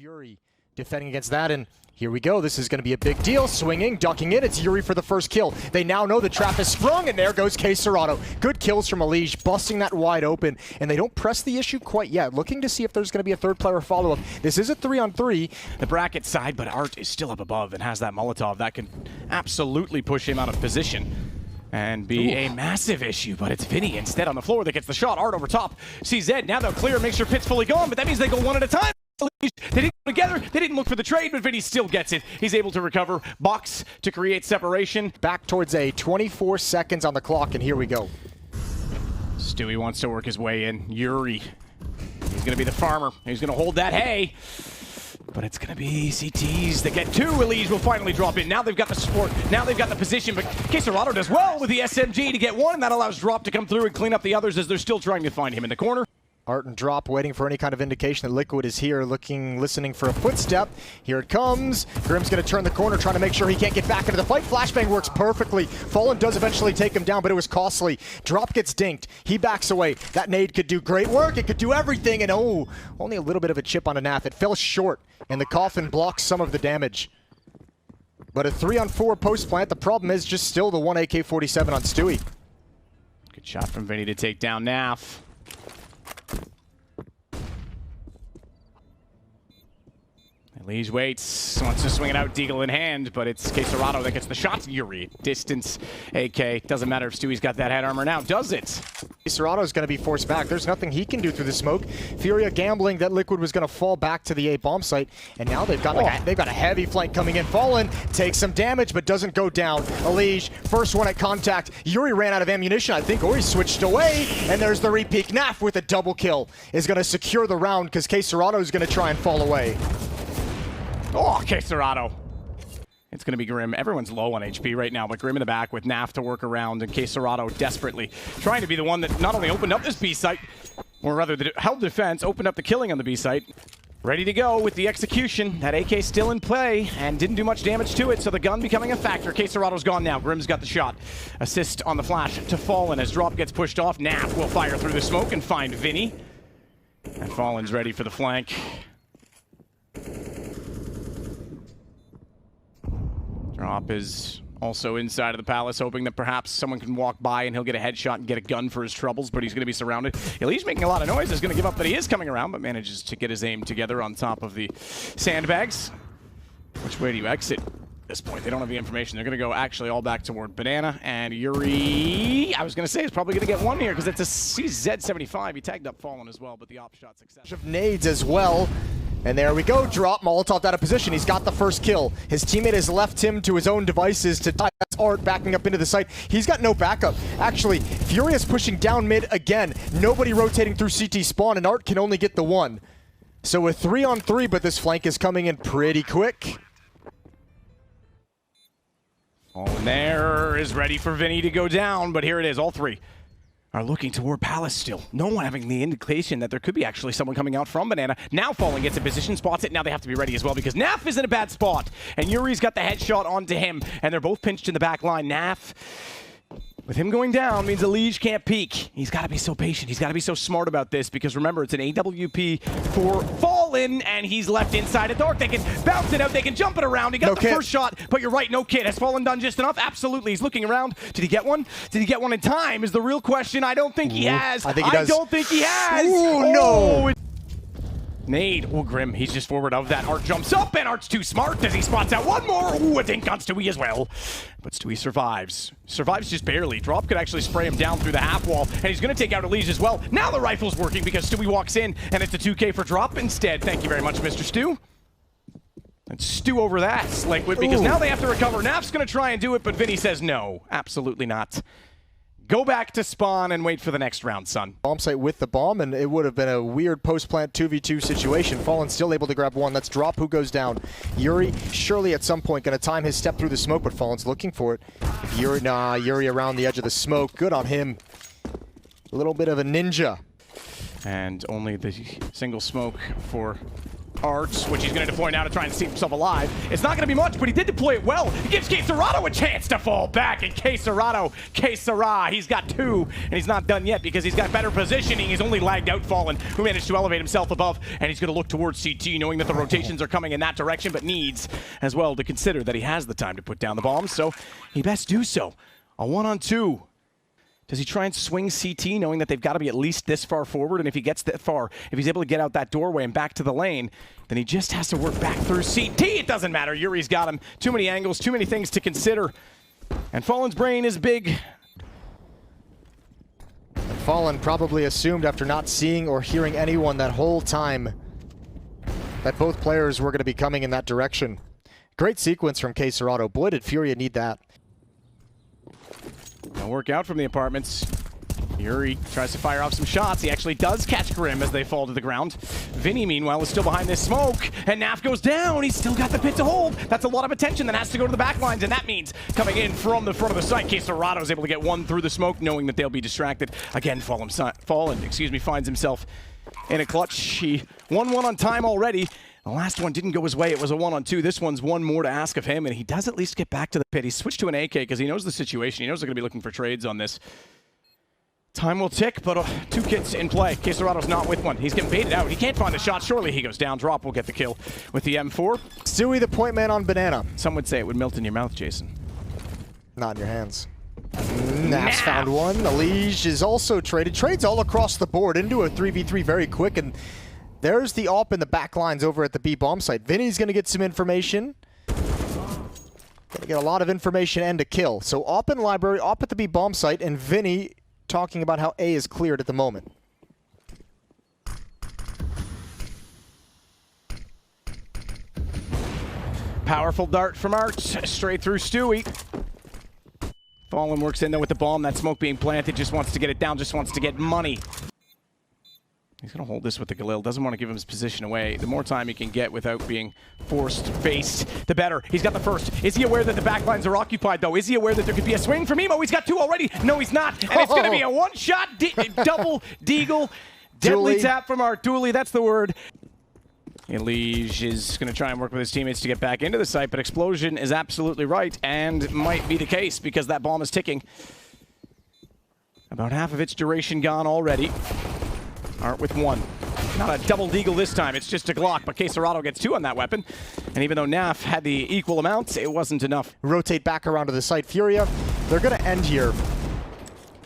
Yuri defending against that, and here we go. This is going to be a big deal. Swinging, ducking it. It's Yuri for the first kill. They now know the trap is sprung, and there goes Serato. Good kills from Elige, busting that wide open, and they don't press the issue quite yet. Looking to see if there's going to be a third player follow-up. This is a 3-on-3. The bracket side, but Art is still up above and has that Molotov that can absolutely push him out of position and be a massive issue, but it's Vinny instead on the floor that gets the shot. Art over top. CZ, now they'll clear, make sure Pit's fully gone, but that means they go one at a time. They didn't go together, they didn't look for the trade, but Vinny still gets it. He's able to recover, box to create separation. Back towards a 24 seconds on the clock, and here we go. Stewie wants to work his way in. Yuri, he's gonna be the farmer. He's gonna hold that hay. But it's gonna be CTs that get two. Elige will finally drop in. Now they've got the support, now they've got the position, but Serato does well with the SMG to get one, and that allows Drop to come through and clean up the others as they're still trying to find him in the corner. Art and Drop waiting for any kind of indication that Liquid is here, listening for a footstep. Here it comes. Grim's going to turn the corner, trying to make sure he can't get back into the fight. Flashbang works perfectly. Fallen does eventually take him down, but it was costly. Drop gets dinked. He backs away. That nade could do great work. It could do everything, and oh, only a little bit of a chip on a NAF. It fell short, and the coffin blocks some of the damage. But a 3-on-4 post-plant. The problem is just still the one AK-47 on Stewie. Good shot from Vinny to take down NAF. Elige waits, wants to swing it out, Deagle in hand, but it's Serato that gets the shot. Yuri, distance, AK. Doesn't matter if Stewie's got that head armor now, does it? Serato's going to be forced back. There's nothing he can do through the smoke. FURIA gambling that Liquid was going to fall back to the A bomb site, and now they've got they've got a heavy flank coming in. Fallen takes some damage, but doesn't go down. Elige, first one at contact. Yuri ran out of ammunition, I think, or he switched away, and there's the repeat. NAF with a double kill is going to secure the round because Serato is going to try and fall away. Oh, Serato. It's going to be Grim. Everyone's low on HP right now, but Grim in the back with NAF to work around, and Serato desperately trying to be the one that not only opened up this B site, or rather held defense, opened up the killing on the B site. Ready to go with the execution. That AK still in play and didn't do much damage to it, so the gun becoming a factor. Serato's gone now. Grim's got the shot. Assist on the flash to Fallen as Drop gets pushed off. NAF will fire through the smoke and find Vinny. And Fallen's ready for the flank. Drop is also inside of the palace, hoping that perhaps someone can walk by and he'll get a headshot and get a gun for his troubles, but he's going to be surrounded. Elige's making a lot of noise. He's going to give up that he is coming around, but manages to get his aim together on top of the sandbags. Which way do you exit at this point? They don't have the information. They're going to go actually all back toward Banana, and Yuri, I was going to say, is probably going to get one here because it's a CZ75. He tagged up Fallen as well, but the op shot success. Of nades as well. And there we go, Drop, Molotov out of position. He's got the first kill. His teammate has left him to his own devices to die. That's Art backing up into the site. He's got no backup. Actually, Furia's pushing down mid again. Nobody rotating through CT spawn, and Art can only get the one. So a 3-on-3, but this flank is coming in pretty quick. Fallen there is ready for Vinny to go down, but here it is, all three are looking toward Palace still. No one having the indication that there could be actually someone coming out from Banana. Now Fallen gets a position, spots it. Now they have to be ready as well because NAF is in a bad spot. And Yuri's got the headshot onto him. And they're both pinched in the back line. NAF, with him going down, means Elige can't peek. He's got to be so patient. He's got to be so smart about this because remember, it's an AWP for Fallen, and he's left inside a dark. They can bounce it out. They can jump it around. He got the first shot, but you're right, no kit. Has Fallen done just enough? Absolutely. He's looking around. Did he get one? Did he get one in time is the real question. I don't think he has. I think he does. I don't think he has. Ooh, no. Nade. Oh, Grim. He's just forward of that. Art jumps up, and Art's too smart as he spots out one more. Ooh, a dink on Stewie as well. But Stewie survives. Survives just barely. Drop could actually spray him down through the half wall, and he's going to take out Elige as well. Now the rifle's working because Stewie walks in, and it's a 2K for Drop instead. Thank you very much, Mr. Stu. And Stu over that, Liquid, because now they have to recover. NAF's going to try and do it, but Vinny says no. Absolutely not. Go back to spawn and wait for the next round, son. Bomb site with the bomb, and it would have been a weird post-plant 2v2 situation. Fallen still able to grab one. That's Drop who goes down. Yuri surely at some point going to time his step through the smoke, but Fallen's looking for it. Yuri around the edge of the smoke. Good on him. A little bit of a ninja. And only the single smoke for Arts, which he's going to deploy now to try and keep himself alive. It's not going to be much, but he did deploy it well. He gives KSerrato a chance to fall back, and KSerra, he's got two, and he's not done yet because he's got better positioning. He's only lagged out Fallen, who managed to elevate himself above, and he's going to look towards CT, knowing that the rotations are coming in that direction, but needs as well to consider that he has the time to put down the bombs, so he best do so. A 1-on-2. Does he try and swing CT, knowing that they've got to be at least this far forward? And if he gets that far, if he's able to get out that doorway and back to the lane, then he just has to work back through CT. It doesn't matter. Yuri's got him. Too many angles, too many things to consider. And Fallen's brain is big. And Fallen probably assumed after not seeing or hearing anyone that whole time that both players were going to be coming in that direction. Great sequence from KSerrato. Boy, did FURIA need that. They'll work out from the apartments. Yuri tries to fire off some shots. He actually does catch Grim as they fall to the ground. Vinny, meanwhile, is still behind this smoke, and Naf goes down. He's still got the pit to hold. That's a lot of attention that has to go to the back lines, and that means coming in from the front of the site, KSerrato is able to get one through the smoke, knowing that they'll be distracted. Again, Fallen finds himself in a clutch. He won one on time already. The last one didn't go his way. It was a 1-on-2. This one's one more to ask of him, and he does at least get back to the pit. He switched to an AK because he knows the situation. He knows they're going to be looking for trades on this. Time will tick, but two kits in play. KSerrato's not with one. He's getting baited out. He can't find a shot. Surely he goes down. Drop will get the kill with the M4. Stewie, the point man on Banana. Some would say it would melt in your mouth, Jason. Not in your hands. Naf's found one. Elige is also traded. Trades all across the board into a 3v3 very quick, and there's the AWP in the back lines over at the B bomb site. Vinny's going to get some information. Going to get a lot of information and a kill. So AWP in library, AWP at the B bomb site, and Vinny talking about how A is cleared at the moment. Powerful dart from Arts, straight through Stewie. Fallen works in there with the bomb. That smoke being planted, just wants to get it down, just wants to get money. He's going to hold this with the Galil. Doesn't want to give him his position away. The more time he can get without being forced-faced, the better. He's got the first. Is he aware that the back lines are occupied, though? Is he aware that there could be a swing from Emo? He's got two already. No, he's not. And it's going to be a one-shot double deagle. Deadly tap from Art. Dooley, that's the word. Elige is going to try and work with his teammates to get back into the site, but Explosion is absolutely right and might be the case because that bomb is ticking. About half of its duration gone already. Art with one. Not a double deagle this time, it's just a Glock, but KSerrato gets two on that weapon. And even though Naf had the equal amount, it wasn't enough. Rotate back around to the site. FURIA, they're going to end here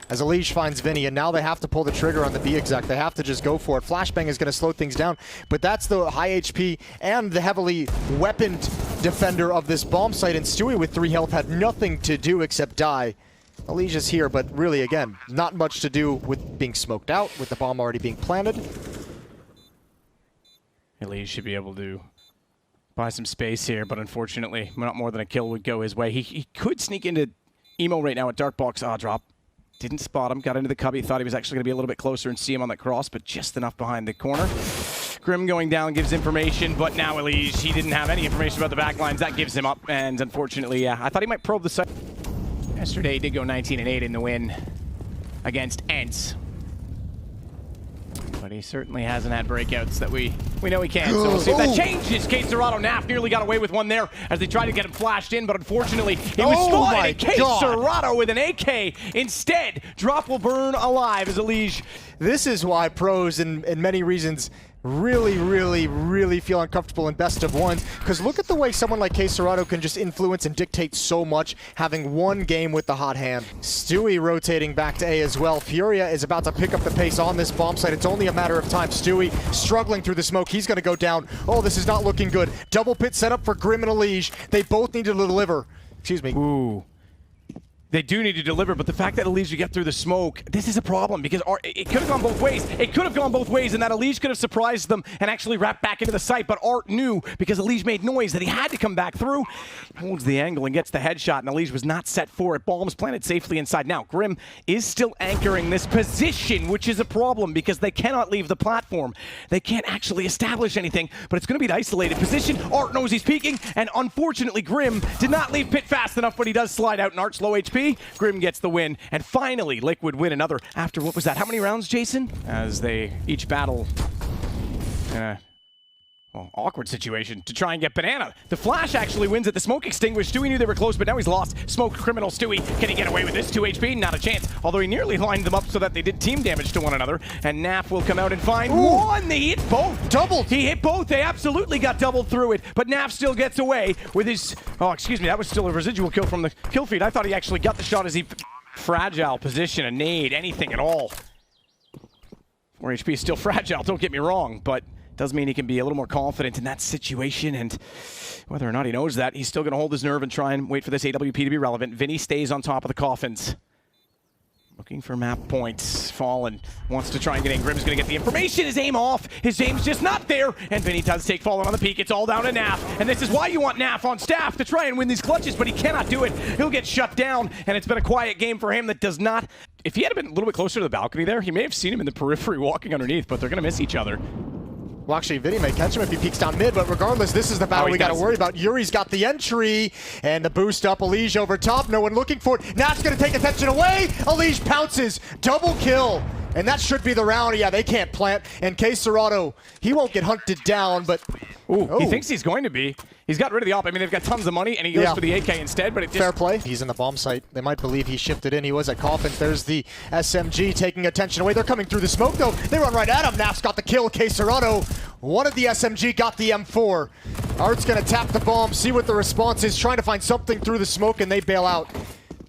as Elige finds Vinny, and now they have to pull the trigger on the B exec. They have to just go for it. Flashbang is going to slow things down, but that's the high HP and the heavily weaponed defender of this bomb site, and Stewie with 3 health had nothing to do except die. Elige is here, but really, again, not much to do with being smoked out, with the bomb already being planted. Elige should be able to buy some space here, but unfortunately, not more than a kill would go his way. He could sneak into Emo right now at Darkbox. Drop. Didn't spot him, got into the cubby, thought he was actually going to be a little bit closer and see him on that cross, but just enough behind the corner. Grim going down gives information, but now Elige, he didn't have any information about the backlines. That gives him up, and unfortunately, I thought he might probe the site. Yesterday, he did go 19-8 in the win against Ents. But he certainly hasn't had breakouts that we know he can. So we'll see if that changes. KSerrato Naf nearly got away with one there as they tried to get him flashed in, but unfortunately, he was spotted. KSerrato with an AK instead. Drop will burn alive as Elige. This is why pros, in many reasons, really feel uncomfortable in best of ones, because look at the way someone like KSerrato can just influence and dictate so much, having one game with the hot hand. Stewie rotating back to A as well. FURIA is about to pick up the pace on this bomb site. It's only a matter of time. Stewie struggling through the smoke. He's going to go down. Oh, this is not looking good. Double pit set up for Grim and Elige. They both need to deliver. Excuse me. Ooh. They do need to deliver, but the fact that Elige get through the smoke, this is a problem because it could have gone both ways. It could have gone both ways, and that Elige could have surprised them and actually wrapped back into the site, but Art knew because Elige made noise that he had to come back through. Holds the angle and gets the headshot, and Elige was not set for it. Bombs planted safely inside. Now, Grim is still anchoring this position, which is a problem because they cannot leave the platform. They can't actually establish anything, but it's going to be an isolated position. Art knows he's peeking, and unfortunately, Grim did not leave pit fast enough, but he does slide out, and Art's low HP. Grim gets the win, and finally Liquid win another after, what was that, how many rounds, Jason? As they each battle well, awkward situation to try and get Banana. The Flash actually wins at the smoke extinguished. Stewie knew they were close, but now he's lost. Smoke criminal Stewie. Can he get away with this? 2 HP? Not a chance. Although he nearly lined them up so that they did team damage to one another. And Naf will come out and find one. They hit both. Doubled. He hit both. They absolutely got doubled through it. But Naf still gets away with his... Oh, excuse me. That was still a residual kill from the kill feed. I thought he actually got the shot as he... Fragile position, a nade, anything at all. 4 HP is still fragile, don't get me wrong, but does mean he can be a little more confident in that situation, and whether or not he knows that, he's still going to hold his nerve and try and wait for this AWP to be relevant. Vinny stays on top of the coffins. Looking for map points. Fallen wants to try and get in. Grim's going to get the information. His aim off. His aim's just not there. And Vinny does take Fallen on the peak. It's all down to Naf. And this is why you want Naf on staff, to try and win these clutches, but he cannot do it. He'll get shut down, and it's been a quiet game for him that does not... If he had been a little bit closer to the balcony there, he may have seen him in the periphery walking underneath, but they're going to miss each other. Well, actually, Vinny may catch him if he peeks down mid, but regardless, this is the battle we got to worry about. Yuri's got the entry, and the boost up. Elige over top, no one looking for it. Naf's going to take attention away. Elige pounces, double kill, and that should be the round. Yeah, they can't plant, and K Serrato, he won't get hunted down, but... Ooh, he thinks he's going to be. He's got rid of the op. I mean, they've got tons of money, and he goes for the AK instead, but it just... Fair play. He's in the bomb site. They might believe he shifted in. He was at coffins. There's the SMG taking attention away. They're coming through the smoke, though. They run right at him. Naf's got the kill. K Serrato, one of the SMG, got the M4. Art's going to tap the bomb, see what the response is, trying to find something through the smoke, and they bail out.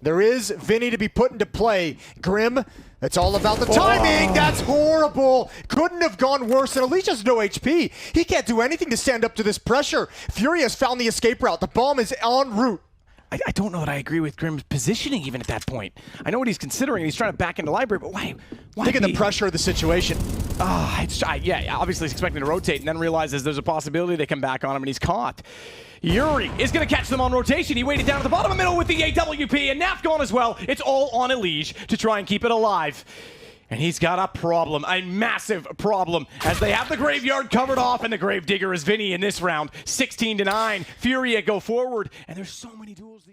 There is Vinny to be put into play. Grim, it's all about the timing. That's horrible. Couldn't have gone worse. And Elige has no HP. He can't do anything to stand up to this pressure. Furia's found the escape route. The bomb is en route. I don't know that I agree with Grim's positioning even at that point. I know what he's considering. He's trying to back into library, but why Think of the pressure of the situation. Yeah, obviously he's expecting to rotate and then realizes there's a possibility they come back on him and he's caught. Yuri is going to catch them on rotation. He waited down at the bottom of the middle with the AWP, and Naf gone as well. It's all on Elige to try and keep it alive. And he's got a problem, a massive problem, as they have the graveyard covered off, and the Gravedigger is Vinny in this round. 16-9. Furia go forward, and there's so many duels.